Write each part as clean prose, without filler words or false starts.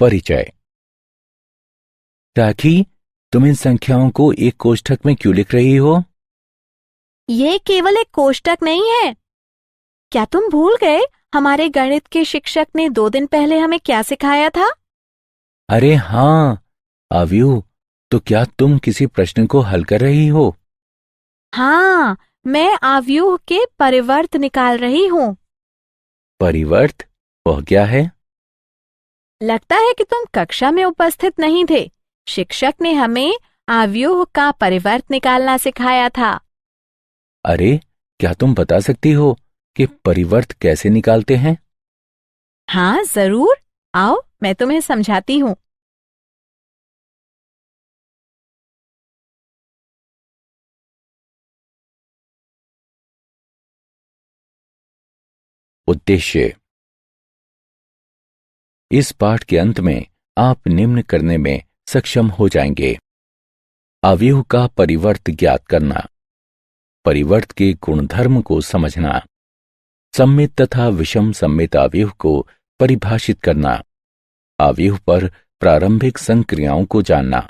परिचय। राखी, तुम इन संख्याओं को एक कोष्ठक में क्यों लिख रही हो? ये केवल एक कोष्ठक नहीं है। क्या तुम भूल गए हमारे गणित के शिक्षक ने 2 दिन पहले हमें क्या सिखाया था? अरे हाँ, आव्यूह, तो क्या तुम किसी प्रश्न को हल कर रही हो? हाँ, मैं आव्यूह के परिवर्त निकाल रही हूँ। परिवर्त? वह क्या है? लगता है कि तुम कक्षा में उपस्थित नहीं थे। शिक्षक ने हमें आव्यूह का परिवर्त निकालना सिखाया था। अरे, क्या तुम बता सकती हो कि परिवर्त कैसे निकालते हैं? हाँ जरूर, आओ मैं तुम्हें समझाती हूँ। उद्देश्य। इस पाठ के अंत में आप निम्न करने में सक्षम हो जाएंगे। अवयव का परिवर्त ज्ञात करना, परिवर्त के गुणधर्म को समझना, सम्मित तथा विषम सम्मित अवयव को परिभाषित करना, अवयव पर प्रारंभिक संक्रियाओं को जानना,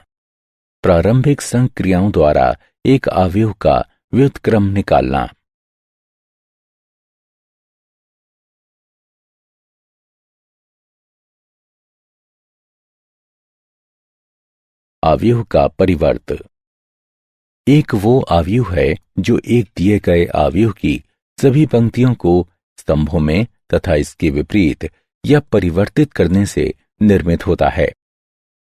प्रारंभिक संक्रियाओं द्वारा एक अवयव का व्युत्क्रम निकालना। अवयव का परिवर्त एक वो अवयव है जो एक दिए गए अवयव की सभी पंक्तियों को स्तंभों में तथा इसके विपरीत या परिवर्तित करने से निर्मित होता है।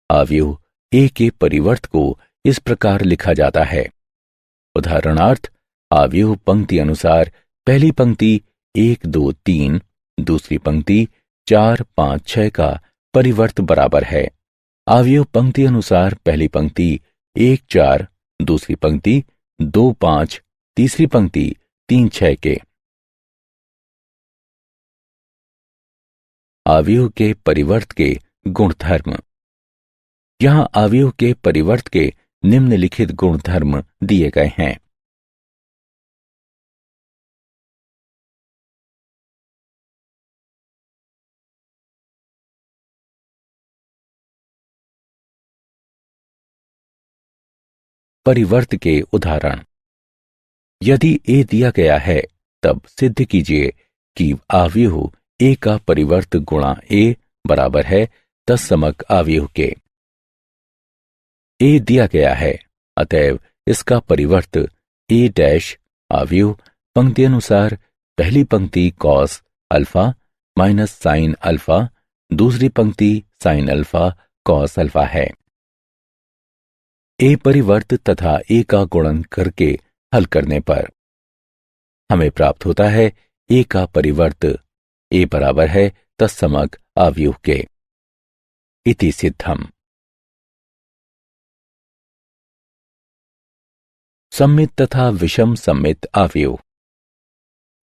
अवयव ए के परिवर्त को इस प्रकार लिखा जाता है। उदाहरणार्थ, अवयव पंक्ति अनुसार पहली पंक्ति 1 2 3, दूसरी पंक्ति 4 5 6 का परिवर्त बराबर है अवयव पंक्ति अनुसार पहली पंक्ति 1 4, दूसरी पंक्ति 2 5, तीसरी पंक्ति 3 6 के। अवयव के परिवर्त के गुणधर्म। यहां अवयव के परिवर्त के निम्नलिखित गुणधर्म दिए गए हैं। परिवर्त के उदाहरण। यदि ए दिया गया है तब सिद्ध कीजिए कि अवयव ए का परिवर्त गुणा ए बराबर है तत्समक अवयव के। ए दिया गया है, अतएव इसका परिवर्त ए डैश अवयव पंक्ति अनुसार पहली पंक्ति cos alpha minus sine alpha, दूसरी पंक्ति साइन अल्फा कॉस अल्फा है। ए परिवर्त तथा ए का गुणन करके हल करने पर हमें प्राप्त होता है ए का परिवर्त ए बराबर है तत्समक अवयव के। इति सिद्धम। सम्मित तथा विषम सम्मित अवयव।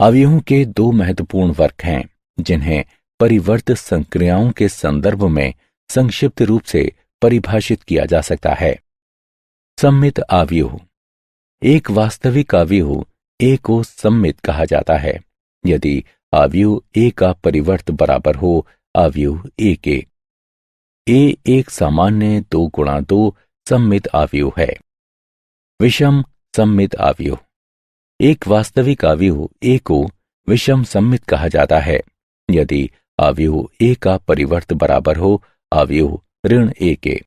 अवयवों के 2 महत्वपूर्ण वर्ग हैं जिन्हें परिवर्त संक्रियाओं के संदर्भ में संक्षिप्त रूप से परिभाषित किया जा सकता है। सम्मित अवयव। एक वास्तविक अवयव ए को सम्मित कहा जाता है यदि अवयव ए का परिवर्त बराबर हो अवयव ए के। ए एक सामान्य 2 गुणा 2 सम्मित अवयव है। विषम सम्मित अवयव। एक वास्तविक अवयव ए को विषम सम्मित कहा जाता है यदि अवयव ए का परिवर्त बराबर हो अवयव ऋण ए के।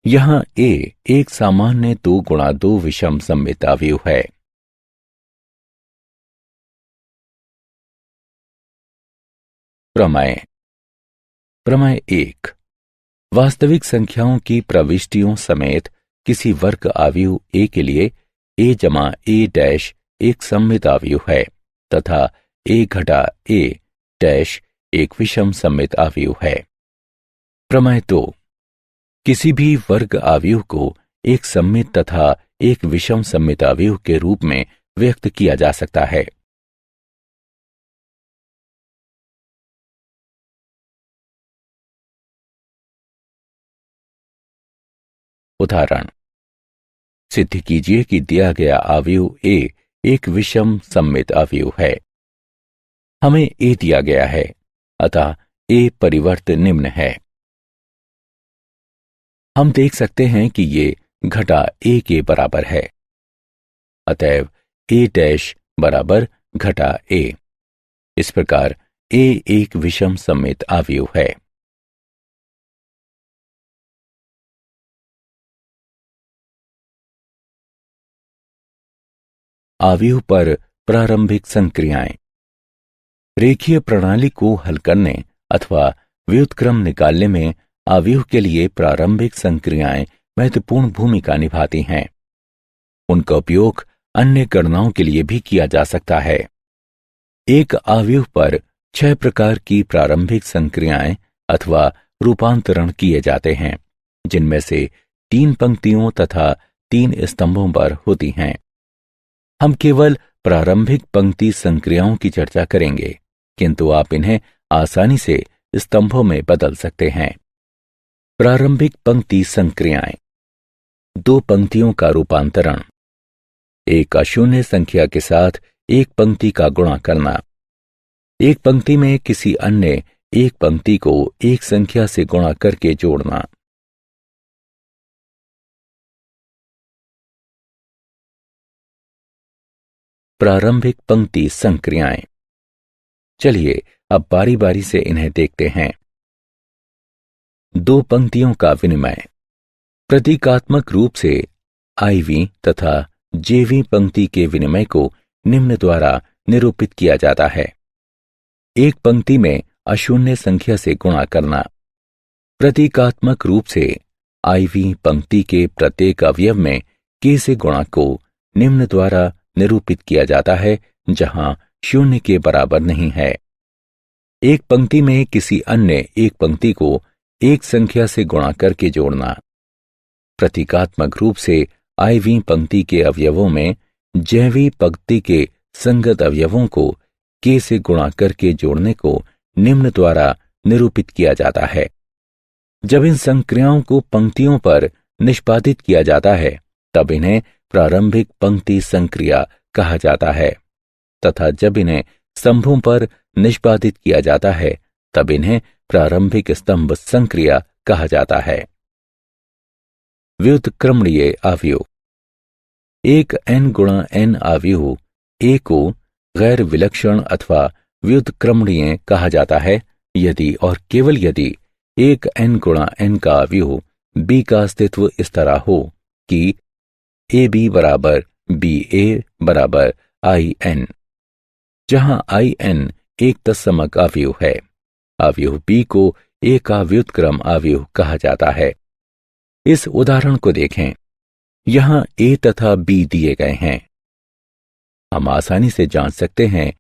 यहां ए एक सामान्य 2 गुणा 2 विषम सम्मित अवयव है। प्रमेय। प्रमेय 1। वास्तविक संख्याओं की प्रविष्टियों समेत किसी वर्ग अवयव ए के लिए ए जमा ए डैश एक सम्मित अवयव है तथा ए घटा ए डैश एक विषम सम्मित अवयव है। प्रमेय 2। किसी भी वर्ग अवयव को एक सम्मित तथा एक विषम सम्मित अवयव के रूप में व्यक्त किया जा सकता है। उदाहरण। सिद्ध कीजिए कि दिया गया अवयव ए एक विषम सम्मित अवयव है। हमें ए दिया गया है, अतः ए परिवर्त निम्न है। हम देख सकते हैं कि ये घटा a के बराबर है। अतएव a डैश बराबर घटा a। इस प्रकार a एक विषम सममित आव्यूह है। आव्यूह पर प्रारंभिक संक्रियाएं। रेखीय प्रणाली को हल करने अथवा व्युत्क्रम निकालने में आव्यूह के लिए प्रारंभिक संक्रियाएं महत्वपूर्ण भूमिका निभाती हैं। उनका उपयोग अन्य गणनाओं के लिए भी किया जा सकता है। एक आव्यूह पर 6 प्रकार की प्रारंभिक संक्रियाएं अथवा रूपांतरण किए जाते हैं, जिनमें से 3 पंक्तियों तथा 3 स्तंभों पर होती हैं। हम केवल प्रारंभिक पंक्ति संक्रियाओं की चर्चा करेंगे, किंतु आप इन्हें आसानी से स्तंभों में बदल सकते हैं। प्रारंभिक पंक्ति संक्रियाएं। 2 पंक्तियों का रूपांतरण। एक अशून्य संख्या के साथ एक पंक्ति का गुणा करना। एक पंक्ति में किसी अन्य एक पंक्ति को एक संख्या से गुणा करके जोड़ना। प्रारंभिक पंक्ति संक्रियाएं। चलिए अब बारी बारी से इन्हें देखते हैं। 2 पंक्तियों का विनिमय। प्रतीकात्मक रूप से IV तथा JV पंक्ति के विनिमय को निम्न द्वारा निरूपित किया जाता है। एक पंक्ति में अशून्य संख्या से गुणा करना। प्रतीकात्मक रूप से IV पंक्ति के प्रत्येक अवयव में K से गुणा को निम्न द्वारा निरूपित किया जाता है, जहां शून्य के बराबर नहीं है। एक पंक्ति में किसी अन्य एक पंक्ति को एक संख्या से गुणा करके जोड़ना। प्रतीकात्मक रूप से IV पंक्ति के अवयवों में JV पंक्ति के संगत अवयवों को K से गुणा करके जोड़ने को निम्न द्वारा निरूपित किया जाता है। जब इन संक्रियाओं को पंक्तियों पर निष्पादित किया जाता है, तब इन्हें प्रारंभिक पंक्ति संक्रिया कहा जाता है, तथा जब इन्हें स्तंभों पर निष्पादित किया जाता है, तब इन्हें प्रारंभिक स्तंभ संक्रिया कहा जाता है। व्युत्क्रमणीय आव्यूह। एक n गुणा n आव्यूह A को गैर विलक्षण अथवा व्युत्क्रमणीय कहा जाता है यदि और केवल यदि एक n गुणा n का आव्यूह B का अस्तित्व इस तरह हो कि AB बराबर BA बराबर IN, जहां IN एक तत्समक आव्यूह है। आव्यूह B को A का व्युत्क्रम आव्यूह कहा जाता है। इस उदाहरण को देखें। यहां A तथा B दिए गए हैं। हम आसानी से जांच सकते हैं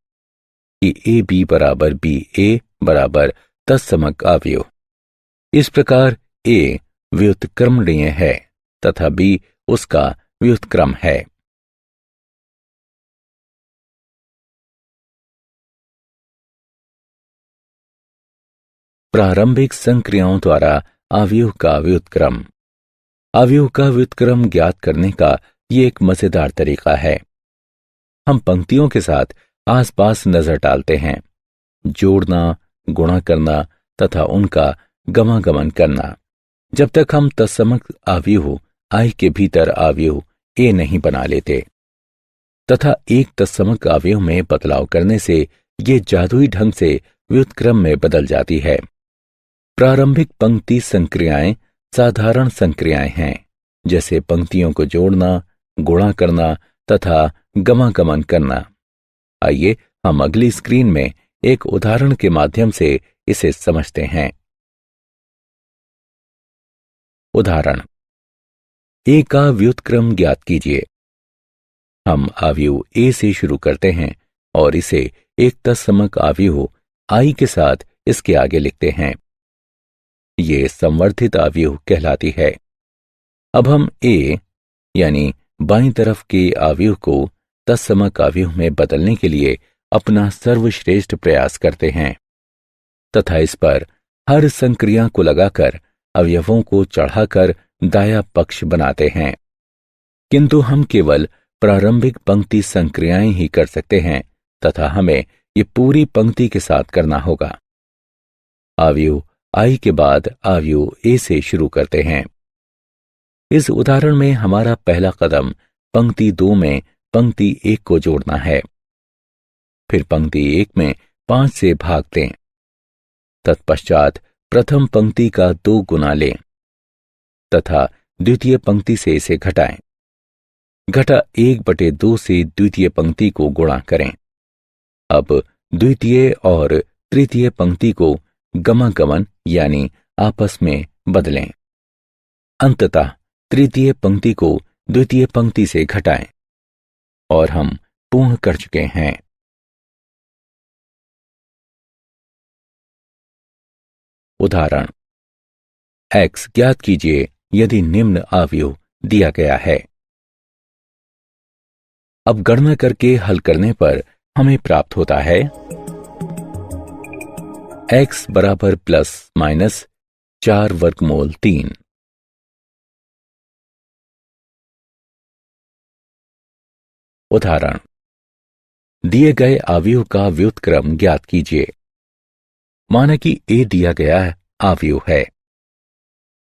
कि AB बराबर BA बराबर तत्समक आव्यूह। इस प्रकार A व्युत्क्रमणीय है तथा B उसका व्युत्क्रम है। प्रारंभिक संक्रियाओं द्वारा आव्यूह का व्युत्क्रम। आव्यूह का व्युत्क्रम ज्ञात करने का ये एक मजेदार तरीका है। हम पंक्तियों के साथ आसपास नजर डालते हैं, जोड़ना, गुणा करना तथा उनका गमागमन करना, जब तक हम तत्समक आव्यूह I के भीतर आव्यूह A नहीं बना लेते, तथा एक तत्समक आव्यूह में बदलाव करने से ये जादुई ढंग से व्युत्क्रम में बदल जाती है। प्रारंभिक पंक्ति संक्रियाएं साधारण संक्रियाएं हैं, जैसे पंक्तियों को जोड़ना, गुणा करना तथा गमागमन करना। आइए हम अगली स्क्रीन में एक उदाहरण के माध्यम से इसे समझते हैं। उदाहरण। A का व्युत्क्रम ज्ञात कीजिए। हम आव्यूह A से शुरू करते हैं और इसे एक तत्समक आव्यूह I के साथ इसके आगे लिखते हैं। ये संवर्धित आव्यूह कहलाती है। अब हम A यानी बाईं तरफ के आव्यूह को तत्समक आव्यूह में बदलने के लिए अपना सर्वश्रेष्ठ प्रयास करते हैं तथा इस पर हर संक्रिया को लगाकर अवयवों को चढ़ाकर दाया पक्ष बनाते हैं। किंतु हम केवल प्रारंभिक पंक्ति संक्रियाएं ही कर सकते हैं तथा हमें ये पूरी पंक्ति के साथ करना होगा। आव्यूह I के बाद आव्यूह A से शुरू करते हैं। इस उदाहरण में हमारा पहला कदम पंक्ति 2 में पंक्ति 1 को जोड़ना है। फिर पंक्ति 1 में 5 से भाग दें। तत्पश्चात प्रथम पंक्ति का 2 गुना लें तथा द्वितीय पंक्ति से इसे घटाएं। घटा 1/2 से द्वितीय पंक्ति को गुणा करें। अब द्वितीय और तृतीय पंक्ति को गमागमन यानी आपस में बदलें। अंततः तृतीय पंक्ति को द्वितीय पंक्ति से घटाएं और हम पूर्ण कर चुके हैं। उदाहरण x ज्ञात कीजिए यदि निम्न अवयव दिया गया है। अब गणना करके हल करने पर हमें प्राप्त होता है x बराबर प्लस माइनस 4 वर्गमूल 3। उदाहरण दिए गए अवयव का व्युत्क्रम ज्ञात कीजिए। माना कि a दिया गया अवयव है।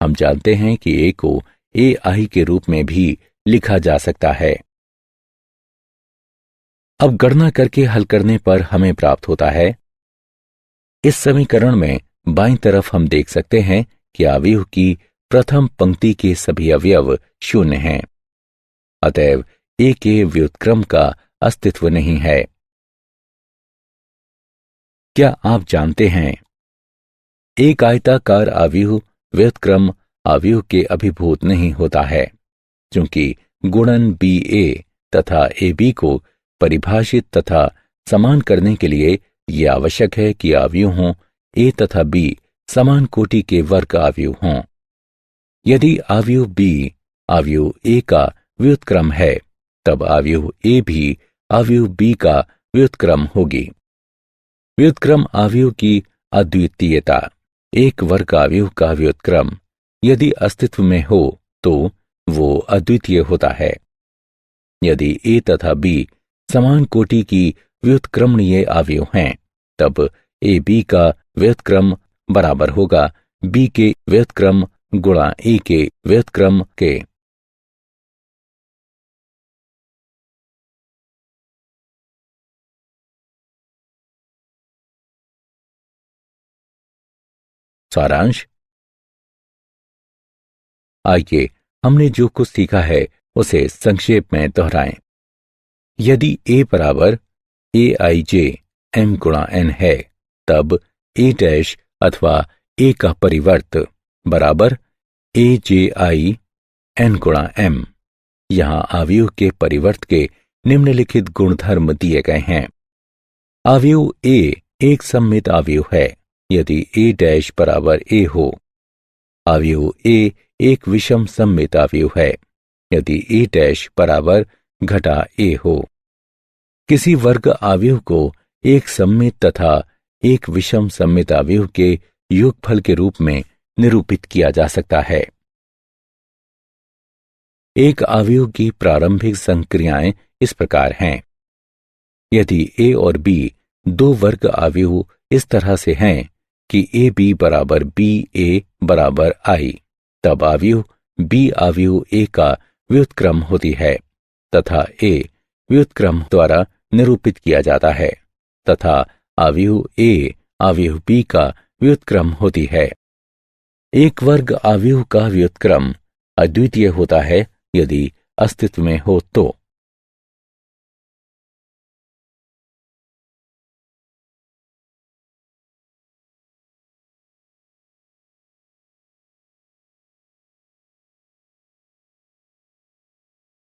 हम जानते हैं कि a को ai के रूप में भी लिखा जा सकता है। अब गणना करके हल करने पर हमें प्राप्त होता है। इस समीकरण में बाईं तरफ हम देख सकते हैं कि अवयव की प्रथम पंक्ति के सभी अवयव 0 हैं। अतएव a के व्युत्क्रम का अस्तित्व नहीं है। क्या आप जानते हैं एक आयताकार अवयव व्युत्क्रम अवयव के अभिभूत नहीं होता है, क्योंकि गुणन ba तथा ab को परिभाषित तथा समान करने के लिए यह आवश्यक है कि अवयव हों a तथा b समान कोटि के वर्ग अवयव हों। यदि अवयव b अवयव a का व्युत्क्रम है, तब अवयव a भी अवयव b का व्युत्क्रम होगी। व्युत्क्रम अवयव की अद्वितीयता। एक वर्ग अवयव का व्युत्क्रम यदि अस्तित्व में हो तो वो अद्वितीय होता है। यदि a तथा b समान कोटि की व्युत्क्रमणीय अवयव हैं, तब ab का व्युत्क्रम बराबर होगा b के व्युत्क्रम गुणा a के व्युत्क्रम के। सारांश। आइए हमने जो कुछ सीखा है उसे संक्षेप में दोहराएं। यदि a बराबर aij m गुणा n है, तब a डैश अथवा a का परिवर्त बराबर aj n गुणा m। यहां अवयव के परिवर्त के निम्नलिखित गुणधर्म दिए गए हैं। अवयव a एक सममित अवयव है यदि a डैश बराबर a हो। अवयव a एक विषम सममित अवयव है यदि a डैश बराबर घटा a हो। किसी वर्ग अवयव को एक सममित तथा एक विषम सममित अवयव के योगफल के रूप में निरूपित किया जा सकता है। एक अवयव की प्रारंभिक संक्रियाएं इस प्रकार हैं। यदि a और b दो वर्ग अवयव इस तरह से हैं कि ab बराबर ba बराबर i, तब अवयव b अवयव a का व्युत्क्रम होती है तथा a व्युत्क्रम द्वारा निरूपित किया जाता है तथा अवयव a अवयव b का व्युत्क्रम होती है। एक वर्ग अवयव का व्युत्क्रम अद्वितीय होता है यदि अस्तित्व में हो तो।